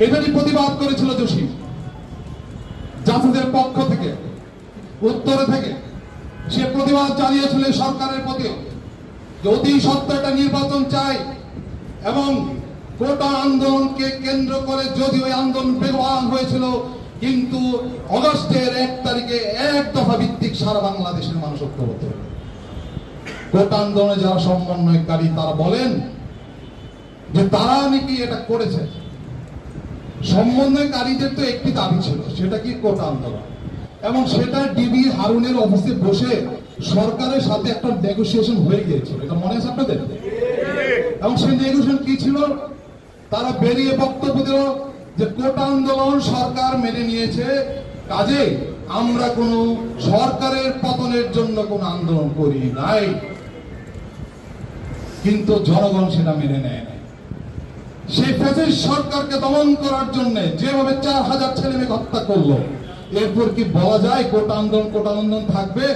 এটারই প্রতিবাদ করেছিল জসিম জাসদের পক্ষ থেকে, উত্তরে থেকে সে প্রতিবাদ চালিয়েছিল সরকারের প্রতিও, যে অতি সত্ত্বর একটা নির্বাচন চাই। এবং কোটা আন্দোলনকে কেন্দ্র করে যদি ওই আন্দোলন বেগবান হয়েছিল, কিন্তু অগস্টের 1 তারিখে এক দফা ভিত্তিক সারা বাংলাদেশের মানুষ ঐক্যবদ্ধ। কোটা আন্দোলনে যারা সমন্বয়কারী তারা বলেন যে তারা নাকি এটা করেছে। সমন্বয়কারীদের তো একটি দাবি ছিল, সেটা কি কোটা আন্দোলন, এবং সেটা ডিবি হারুনের অফিসে বসে সরকারের সাথে একটা নেগোসিয়েশন হয়ে গিয়েছিল, এটা মনে আছে আপনাদের? এবং সেই নেগোসিয়েশন কি ছিল? তারা বেরিয়ে বক্তব্য দিল যে কোটা আন্দোলন সরকার মেনে নিয়েছে, কাজে আমরা কোন সরকারের পতনের জন্য কোন আন্দোলন করি নাই। কিন্তু জনগণ সেটা মেনে নেয় নাই। সেই ফ্যাসিস্ট সরকারকে দমন করার জন্য যেভাবে 4000 ছেলে মেয়ে হত্যা করলো, এরপর কি বলা যায় কোটা আন্দোলন থাকবে?